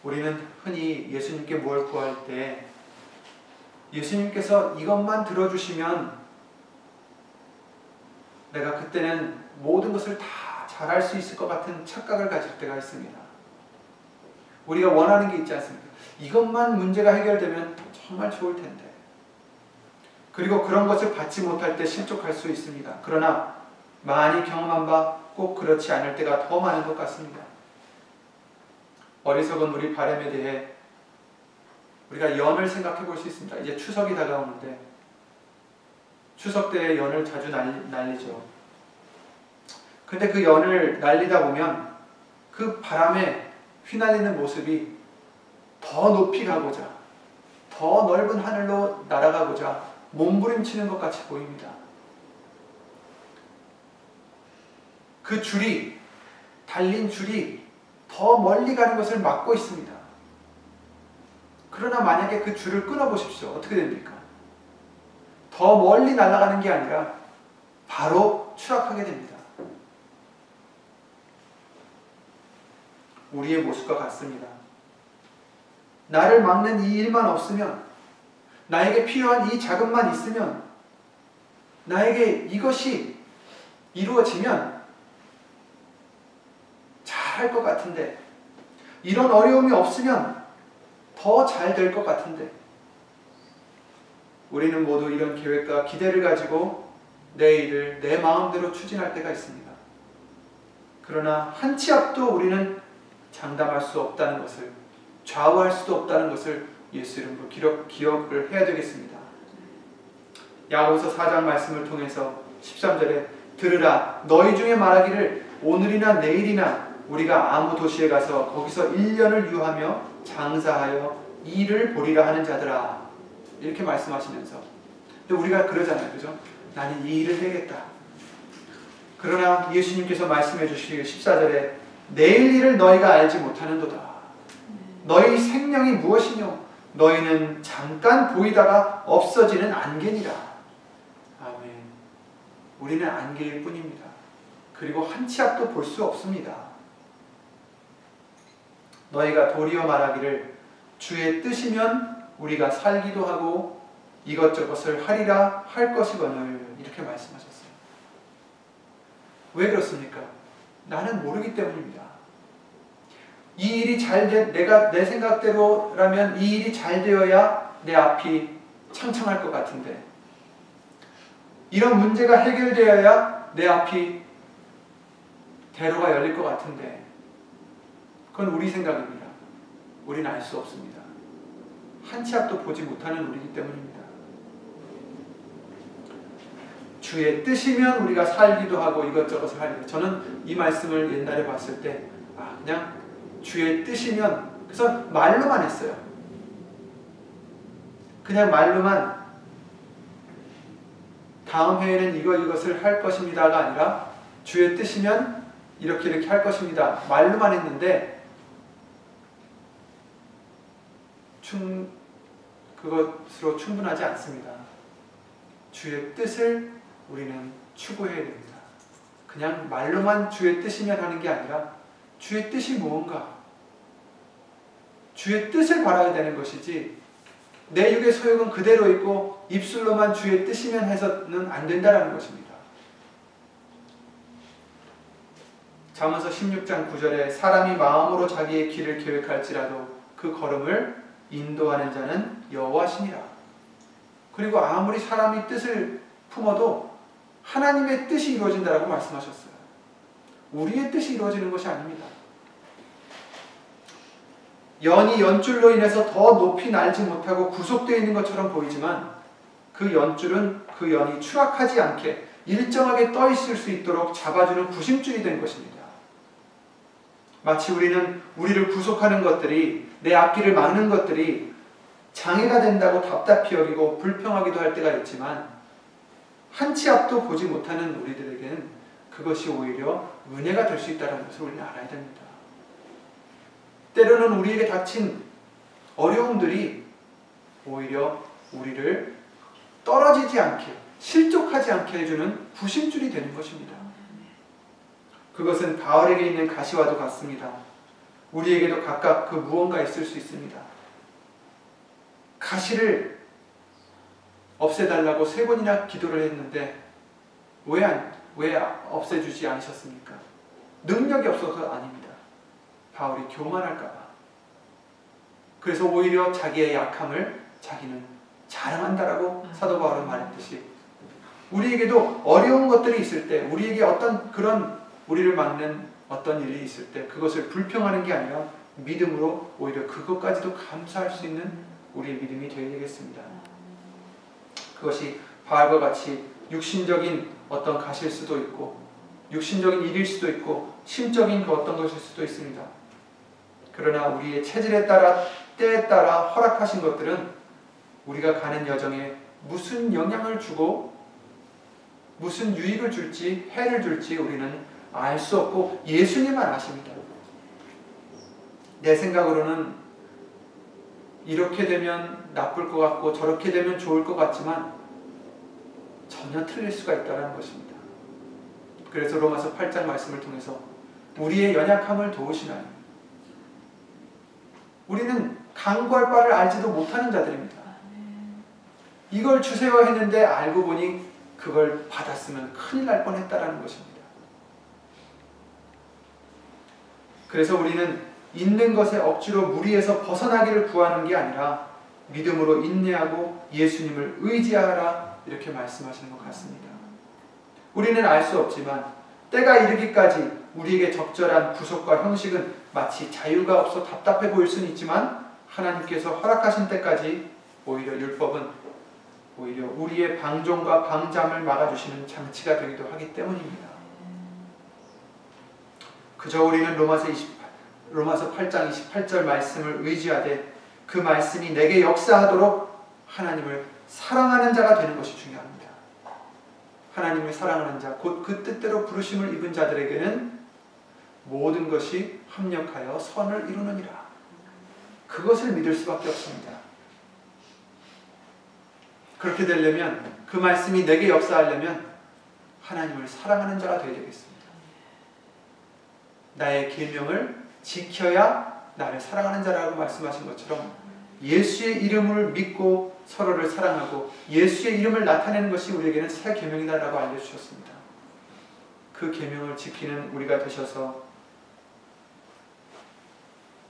[SPEAKER 1] 우리는 흔히 예수님께 뭘 구할 때 예수님께서 이것만 들어주시면 내가 그때는 모든 것을 다 잘할 수 있을 것 같은 착각을 가질 때가 있습니다. 우리가 원하는 게 있지 않습니까? 이것만 문제가 해결되면 정말 좋을 텐데. 그리고 그런 것을 받지 못할 때 실족할 수 있습니다. 그러나 많이 경험한 바 꼭 그렇지 않을 때가 더 많은 것 같습니다. 어리석은 우리 바람에 대해 우리가 연을 생각해 볼 수 있습니다. 이제 추석이 다가오는데 추석 때에 연을 자주 날리죠. 근데 그 연을 날리다 보면 그 바람에 휘날리는 모습이 더 높이 가고자, 더 넓은 하늘로 날아가고자 몸부림치는 것 같이 보입니다. 그 줄이, 달린 줄이 더 멀리 가는 것을 막고 있습니다. 그러나 만약에 그 줄을 끊어보십시오. 어떻게 됩니까? 더 멀리 날아가는 게 아니라 바로 추락하게 됩니다. 우리의 모습과 같습니다. 나를 막는 이 일만 없으면, 나에게 필요한 이 자금만 있으면, 나에게 이것이 이루어지면 잘할 것 같은데, 이런 어려움이 없으면 더 잘 될 것 같은데, 우리는 모두 이런 계획과 기대를 가지고 내 일을 내 마음대로 추진할 때가 있습니다. 그러나 한 치 앞도 우리는 장담할 수 없다는 것을, 좌우할 수도 없다는 것을 예수 이름으로 기억을 해야 되겠습니다. 야고보서 4장 말씀을 통해서 13절에 들으라, 너희 중에 말하기를 오늘이나 내일이나 우리가 아무 도시에 가서 거기서 1년을 유하며 장사하여 일을 보리라 하는 자들아, 이렇게 말씀하시면서, 근데 우리가 그러잖아요, 그죠? 나는 이 일을 해야겠다. 그러나 예수님께서 말씀해 주시기 14절에 내일 일을 너희가 알지 못하는도다. 너희 생명이 무엇이뇨? 너희는 잠깐 보이다가 없어지는 안개니라. 아멘. 우리는 안개일 뿐입니다. 그리고 한 치 앞도 볼 수 없습니다. 너희가 도리어 말하기를 주의 뜻이면 우리가 살기도 하고 이것저것을 하리라 할 것이거늘, 이렇게 말씀하셨어요. 왜 그렇습니까? 나는 모르기 때문입니다. 이 일이 내가 내 생각대로라면 이 일이 잘 되어야 내 앞이 창창할 것 같은데, 이런 문제가 해결되어야 내 앞이 대로가 열릴 것 같은데 그건 우리 생각입니다. 우리는 알 수 없습니다. 한 치 앞도 보지 못하는 우리이기 때문입니다. 주의 뜻이면 우리가 살기도 하고 이것저것을 하리라. 저는 이 말씀을 옛날에 봤을 때 그냥 주의 뜻이면 그래서 말로만 했어요. 그냥 말로만 다음 해에는 이것을 할 것입니다가 아니라 주의 뜻이면 이렇게 할 것입니다. 말로만 했는데 그것으로 충분하지 않습니다. 주의 뜻을 우리는 추구해야 됩니다. 그냥 말로만 주의 뜻이면 하는 게 아니라 주의 뜻이 무언가 주의 뜻을 바라야 되는 것이지 내 육의 소욕은 그대로 있고 입술로만 주의 뜻이면 해서는 안 된다는 것입니다. 잠언서 16장 9절에 사람이 마음으로 자기의 길을 계획할지라도 그 걸음을 인도하는 자는 여호와시니라. 그리고 아무리 사람이 뜻을 품어도 하나님의 뜻이 이루어진다라고 말씀하셨어요. 우리의 뜻이 이루어지는 것이 아닙니다. 연이 연줄로 인해서 더 높이 날지 못하고 구속되어 있는 것처럼 보이지만 그 연줄은 그 연이 추락하지 않게 일정하게 떠 있을 수 있도록 잡아주는 구심줄이 된 것입니다. 마치 우리는 우리를 구속하는 것들이 내 앞길을 막는 것들이 장애가 된다고 답답히 여기고 불평하기도 할 때가 있지만 한 치 앞도 보지 못하는 우리들에게는 그것이 오히려 은혜가 될 수 있다는 것을 우리는 알아야 됩니다. 때로는 우리에게 닥친 어려움들이 오히려 우리를 떨어지지 않게 실족하지 않게 해주는 구심줄이 되는 것입니다. 그것은 바울에게 있는 가시와도 같습니다. 우리에게도 각각 그 무언가 있을 수 있습니다. 가시를 없애달라고 3번이나 기도를 했는데 왜 없애주지 않으셨습니까? 능력이 없어서 아닙니다. 바울이 교만할까봐. 그래서 오히려 자기의 약함을 자기는 자랑한다라고 사도 바울은 말했듯이 우리에게도 어려운 것들이 있을 때 우리에게 어떤 그런 우리를 막는 어떤 일이 있을 때 그것을 불평하는 게 아니라 믿음으로 오히려 그것까지도 감사할 수 있는 우리의 믿음이 되어야 되겠습니다. 그것이 바울과 같이 육신적인 어떤 가시일 수도 있고 육신적인 일일 수도 있고 심적인 그 어떤 것일 수도 있습니다. 그러나 우리의 체질에 따라 때에 따라 허락하신 것들은 우리가 가는 여정에 무슨 영향을 주고 무슨 유익을 줄지 해를 줄지 우리는 알 수 없고 예수님만 아십니다. 내 생각으로는 이렇게 되면 나쁠 것 같고 저렇게 되면 좋을 것 같지만 전혀 틀릴 수가 있다는 것입니다. 그래서 로마서 8장 말씀을 통해서 우리의 연약함을 도우시나니 우리는 간구할 바를 알지도 못하는 자들입니다. 이걸 주세요 했는데 알고 보니 그걸 받았으면 큰일 날 뻔했다라는 것입니다. 그래서 우리는 있는 것에 억지로 무리에서 벗어나기를 구하는 게 아니라 믿음으로 인내하고 예수님을 의지하라 이렇게 말씀하시는 것 같습니다. 우리는 알 수 없지만 때가 이르기까지 우리에게 적절한 구속과 형식은 마치 자유가 없어 답답해 보일 수는 있지만 하나님께서 허락하신 때까지 오히려 율법은 오히려 우리의 방종과 방잠을 막아주시는 장치가 되기도 하기 때문입니다. 그저 우리는 로마서 8장 28절 말씀을 의지하되 그 말씀이 내게 역사하도록 하나님을 사랑하는 자가 되는 것이 중요합니다. 하나님을 사랑하는 자, 곧 그 뜻대로 부르심을 입은 자들에게는 모든 것이 합력하여 선을 이루느니라. 그것을 믿을 수밖에 없습니다. 그렇게 되려면 그 말씀이 내게 역사하려면 하나님을 사랑하는 자가 되어야 되겠습니다. 나의 계명을 지켜야 나를 사랑하는 자라고 말씀하신 것처럼 예수의 이름을 믿고 서로를 사랑하고 예수의 이름을 나타내는 것이 우리에게는 새 계명이다라고 알려주셨습니다. 그 계명을 지키는 우리가 되셔서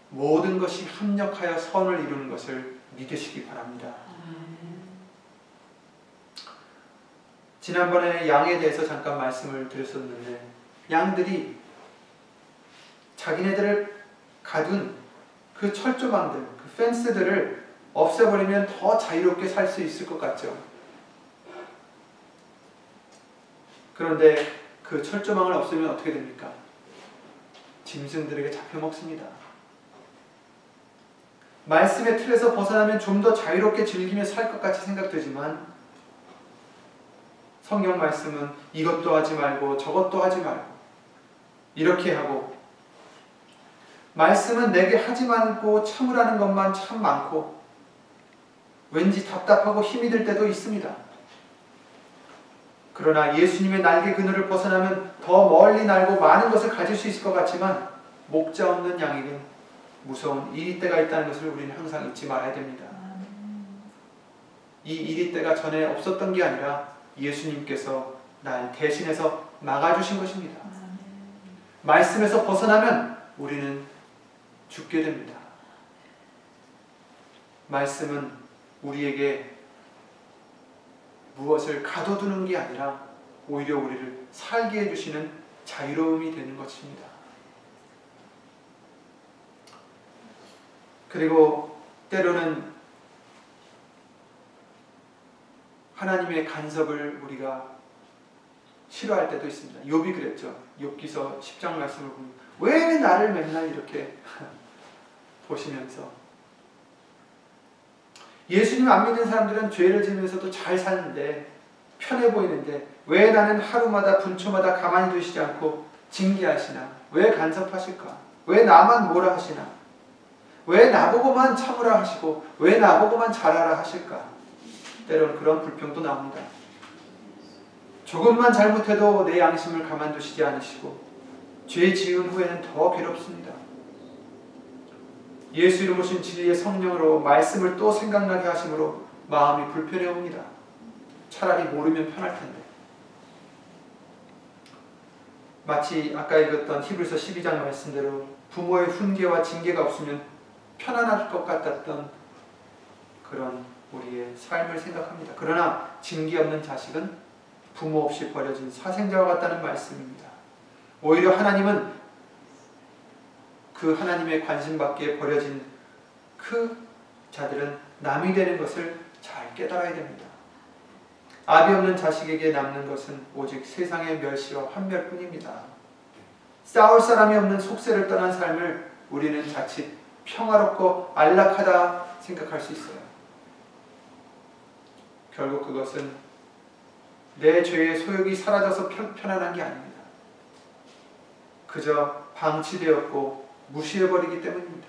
[SPEAKER 1] 모든 것이 합력하여 선을 이루는 것을 믿으시기 바랍니다. 지난번에 양에 대해서 잠깐 말씀을 드렸었는데 양들이 자기네들을 가둔 그 철조망들, 그 펜스들을 없애버리면 더 자유롭게 살 수 있을 것 같죠. 그런데 그 철조망을 없애면 어떻게 됩니까? 짐승들에게 잡혀 먹습니다. 말씀의 틀에서 벗어나면 좀 더 자유롭게 즐기며 살 것 같이 생각되지만 성경 말씀은 이것도 하지 말고 저것도 하지 말고 이렇게 하고, 말씀은 내게 하지 말고 참으라는 것만 참 많고 왠지 답답하고 힘이 들 때도 있습니다. 그러나 예수님의 날개 그늘을 벗어나면 더 멀리 날고 많은 것을 가질 수 있을 것 같지만 목자 없는 양에겐 무서운 이리때가 있다는 것을 우리는 항상 잊지 말아야 됩니다. 이 이리때가 전에 없었던 게 아니라 예수님께서 날 대신해서 막아주신 것입니다. 말씀에서 벗어나면 우리는 죽게 됩니다. 말씀은 우리에게 무엇을 가둬두는 게 아니라 오히려 우리를 살게 해주시는 자유로움이 되는 것입니다. 그리고 때로는 하나님의 간섭을 우리가 싫어할 때도 있습니다. 욥이 그랬죠. 욥기서 10장 말씀을 보면 왜 나를 맨날 이렇게 보시면서, 예수님 안 믿는 사람들은 죄를 지으면서도 잘 사는데 편해 보이는데 왜 나는 하루마다 분초마다 가만히 두시지 않고 징계하시나? 왜 간섭하실까? 왜 나만 뭐라 하시나? 왜 나보고만 참으라 하시고 왜 나보고만 잘하라 하실까? 때로는 그런 불평도 나옵니다. 조금만 잘못해도 내 양심을 가만두시지 않으시고 죄 지은 후에는 더 괴롭습니다. 예수 이름 오신 진리의 성령으로 말씀을 또 생각나게 하심으로 마음이 불편해 옵니다. 차라리 모르면 편할 텐데. 마치 아까 읽었던 히브리서 12장 말씀대로 부모의 훈계와 징계가 없으면 편안할 것 같았던 그런 우리의 삶을 생각합니다. 그러나 징계 없는 자식은 부모 없이 버려진 사생자와 같다는 말씀입니다. 오히려 하나님은 그 하나님의 관심 밖에 버려진 그 자들은 남이 되는 것을 잘 깨달아야 됩니다. 아비 없는 자식에게 남는 것은 오직 세상의 멸시와 환멸뿐입니다. 싸울 사람이 없는 속세를 떠난 삶을 우리는 자칫 평화롭고 안락하다 생각할 수 있어요. 결국 그것은 내 죄의 소욕이 사라져서 편안한 게 아닙니다. 그저 방치되었고 무시해버리기 때문입니다.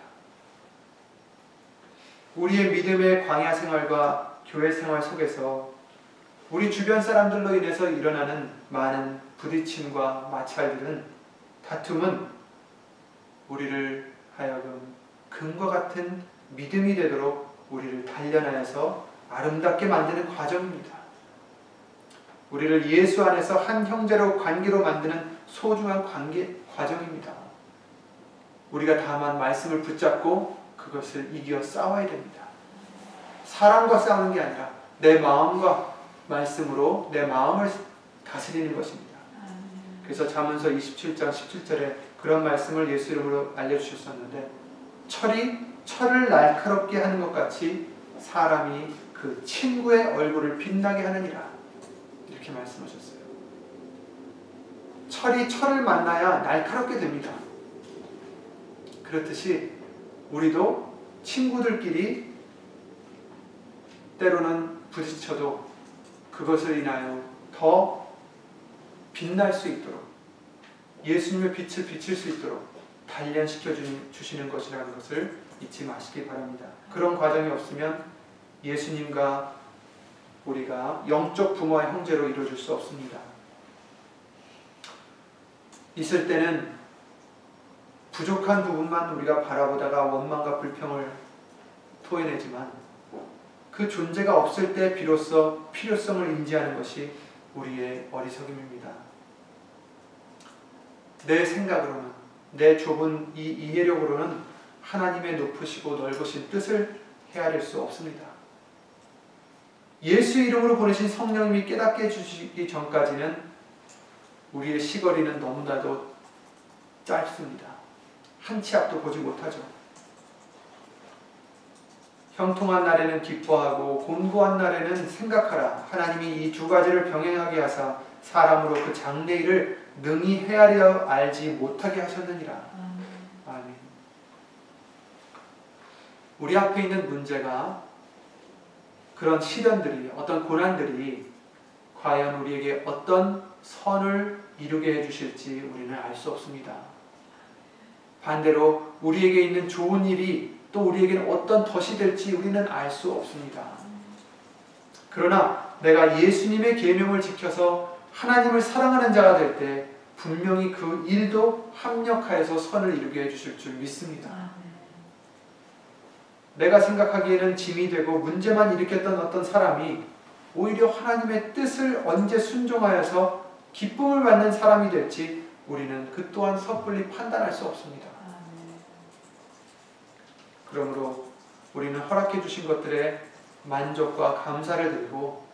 [SPEAKER 1] 우리의 믿음의 광야 생활과 교회 생활 속에서 우리 주변 사람들로 인해서 일어나는 많은 부딪힘과 마찰들은, 다툼은 우리를 하여금 금과 같은 믿음이 되도록 우리를 단련하여서 아름답게 만드는 과정입니다. 우리를 예수 안에서 한 형제로 관계로 만드는 소중한 과정입니다. 우리가 다만 말씀을 붙잡고 그것을 이겨 싸워야 됩니다. 사람과 싸우는 게 아니라 내 마음과 말씀으로 내 마음을 다스리는 것입니다. 그래서 잠언서 27장 17절에 그런 말씀을 예수 이름으로 알려주셨었는데, 철을 날카롭게 하는 것 같이 사람이 그 친구의 얼굴을 빛나게 하느니라, 이렇게 말씀하셨어요. 철이 철을 만나야 날카롭게 됩니다. 그렇듯이 우리도 친구들끼리 때로는 부딪혀도 그것을 인하여 더 빛날 수 있도록, 예수님의 빛을 비칠 수 있도록 단련시켜 주시는 것이라는 것을 잊지 마시기 바랍니다. 그런 과정이 없으면 예수님과 우리가 영적 부모와 형제로 이루어질 수 없습니다. 있을 때는 부족한 부분만 우리가 바라보다가 원망과 불평을 토해내지만, 그 존재가 없을 때 비로소 필요성을 인지하는 것이 우리의 어리석음입니다. 내 생각으로는, 내 좁은 이 이해력으로는 하나님의 높으시고 넓으신 뜻을 헤아릴 수 없습니다. 예수 이름으로 보내신 성령님이 깨닫게 해주시기 전까지는 우리의 시거리는 너무나도 짧습니다. 한 치 앞도 보지 못하죠. 형통한 날에는 기뻐하고 곤고한 날에는 생각하라. 하나님이 이 두 가지를 병행하게 하사 사람으로 그 장래 일을 능히 헤아려 알지 못하게 하셨느니라. 아멘. 우리 앞에 있는 문제가, 그런 시련들이, 어떤 고난들이 과연 우리에게 어떤 선을 이루게 해주실지 우리는 알 수 없습니다. 반대로 우리에게 있는 좋은 일이 또 우리에게는 어떤 덫이 될지 우리는 알 수 없습니다. 그러나 내가 예수님의 계명을 지켜서 하나님을 사랑하는 자가 될 때 분명히 그 일도 합력하여서 선을 이루게 해주실 줄 믿습니다. 내가 생각하기에는 짐이 되고 문제만 일으켰던 어떤 사람이 오히려 하나님의 뜻을 언제 순종하여서 기쁨을 받는 사람이 될지 우리는 그 또한 섣불리 판단할 수 없습니다. 그러므로 우리는 허락해 주신 것들에 만족과 감사를 드리고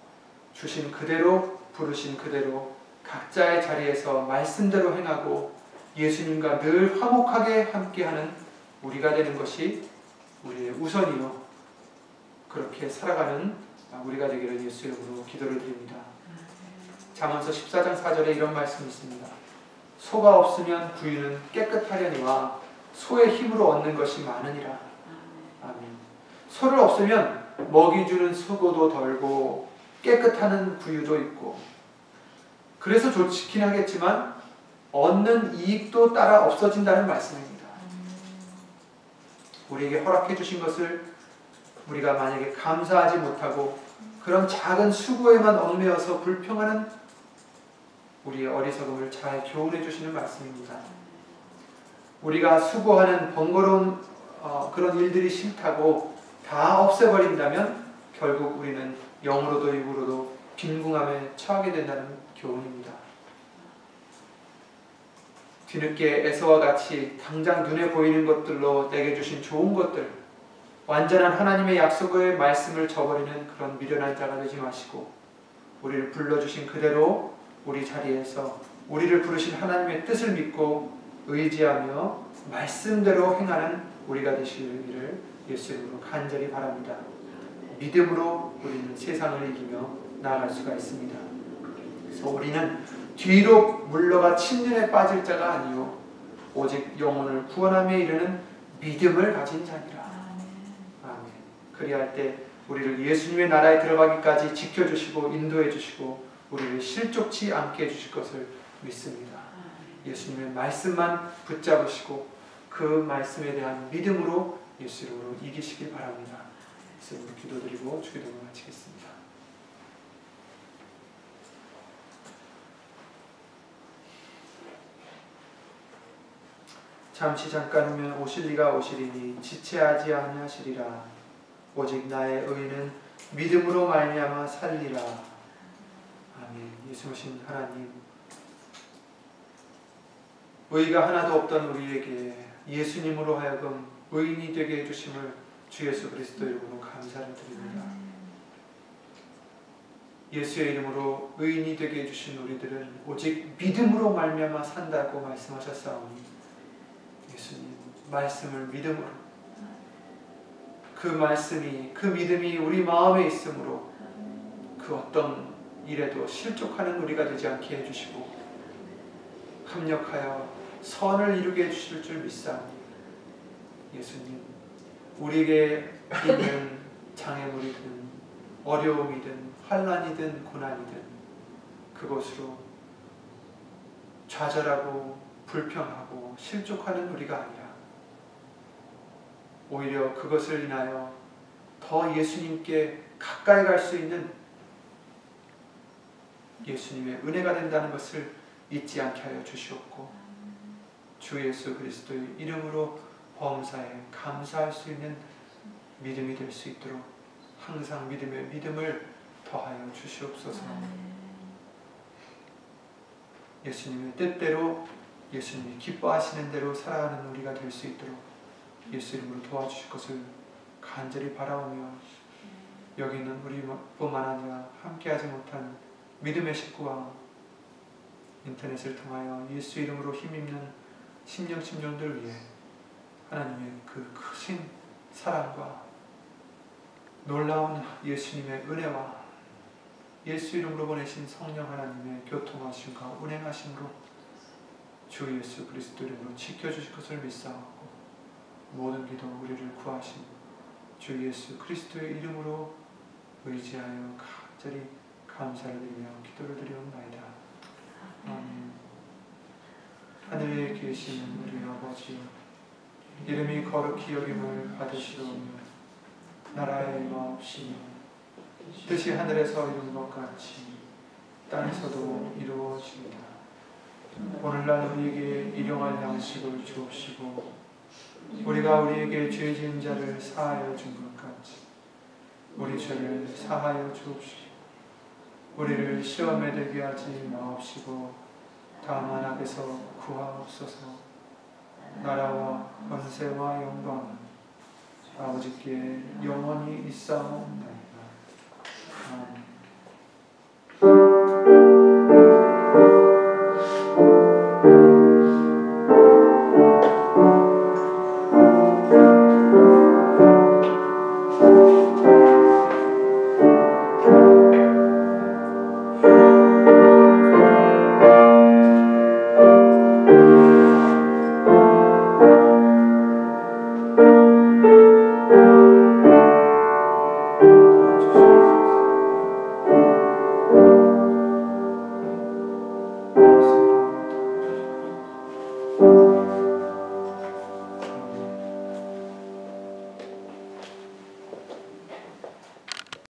[SPEAKER 1] 주신 그대로, 부르신 그대로 각자의 자리에서 말씀대로 행하고 예수님과 늘 화목하게 함께하는 우리가 되는 것이 우리의 우선이요, 그렇게 살아가는 우리가 되기를 예수 이름으로 기도를 드립니다. 잠언서 14장 4절에 이런 말씀이 있습니다. 소가 없으면 구유는 깨끗하려니와 소의 힘으로 얻는 것이 많으니라. 아멘. 소를 없으면 먹이 주는 수고도 덜고 깨끗하는 구유도 있고, 그래서 좋긴 하겠지만 얻는 이익도 따라 없어진다는 말씀입니다. 우리에게 허락해 주신 것을 우리가 만약에 감사하지 못하고 그런 작은 수고에만 얽매여서 불평하는 우리의 어리석음을 잘 교훈해 주시는 말씀입니다. 우리가 수고하는 번거로운 그런 일들이 싫다고 다 없애버린다면 결국 우리는 영으로도 육으로도 빈궁함에 처하게 된다는 교훈입니다. 뒤늦게 에서와 같이 당장 눈에 보이는 것들로 내게 주신 좋은 것들, 완전한 하나님의 약속의 말씀을 저버리는 그런 미련한 자가 되지 마시고 우리를 불러주신 그대로 우리 자리에서 우리를 부르신 하나님의 뜻을 믿고 의지하며 말씀대로 행하는 우리가 되시기를 예수 이름으로 간절히 바랍니다. 믿음으로 우리는 세상을 이기며 나아갈 수가 있습니다. 그래서 우리는 뒤로 물러가 침륜에 빠질 자가 아니요 오직 영혼을 구원함에 이르는 믿음을 가진 자니라. 아멘. 그리할 때 우리를 예수님의 나라에 들어가기까지 지켜주시고 인도해 주시고 우리를 실족치 않게 해주실 것을 믿습니다. 예수님의 말씀만 붙잡으시고 그 말씀에 대한 믿음으로 예수 이름으로 이기시길 바랍니다. 예수님으로 기도드리고 주기도를 마치겠습니다. 잠시 잠깐 후면 오실 이가 오시리니 지체하지 아니하시리라. 오직 나의 의는 믿음으로 말미암아 살리라. 아멘. 예수님 하나님, 의가 하나도 없던 우리에게 예수님으로 하여금 의인이 되게 해주심을 주 예수 그리스도 이름으로 감사를 드립니다. 예수의 이름으로 의인이 되게 해주신 우리들은 오직 믿음으로 말미암아 산다고 말씀하셨사오니 예수님 말씀을 믿음으로, 그 말씀이, 그 믿음이 우리 마음에 있으므로 그 어떤 일에도 실족하는 우리가 되지 않게 해주시고 합력하여 선을 이루게 해주실 줄 믿사오니 예수님, 우리에게 있는 장애물이든 어려움이든 환난이든 고난이든 그것으로 좌절하고 불평하고 실족하는 우리가 아니라 오히려 그것을 인하여 더 예수님께 가까이 갈 수 있는 예수님의 은혜가 된다는 것을 잊지 않게 하여 주시옵고 주 예수 그리스도의 이름으로 범사에 감사할 수 있는 믿음이 될 수 있도록 항상 믿음의 믿음을 더하여 주시옵소서. 예수님의 뜻대로 예수님이 기뻐하시는 대로 살아가는 우리가 될 수 있도록 예수 이름으로 도와주실 것을 간절히 바라오며 여기는 우리뿐만 아니라 함께하지 못한 믿음의 식구와 인터넷을 통하여 예수 이름으로 힘입는 심령들 위해 하나님의 그 크신 사랑과 놀라운 예수님의 은혜와 예수 이름으로 보내신 성령 하나님의 교통하심과 운행하심으로 주 예수 그리스도 이름으로 지켜주실 것을 믿사옵고 모든 기도 우리를 구하신 주 예수 그리스도의 이름으로 의지하여 간절히 감사를 드리며 기도를 드리옵나이다. 아멘. 하늘에 계시는 우리 아버지, 이름이 거룩히 여김을 받으시오며 나라의 마옵시며 뜻이 하늘에서 이룬 것 같이 땅에서도 이루어지리다. 오늘날 우리에게 일용할 양식을 주옵시고 우리가 우리에게 죄 지은 자를 사하여 준 것 같이 우리 죄를 사하여 주옵시고 우리를 시험에 들게 하지 마옵시고 다만 악에서 구하옵소서. 나라와 권세와 영광은 아버지께 영원히 있사옵나이다.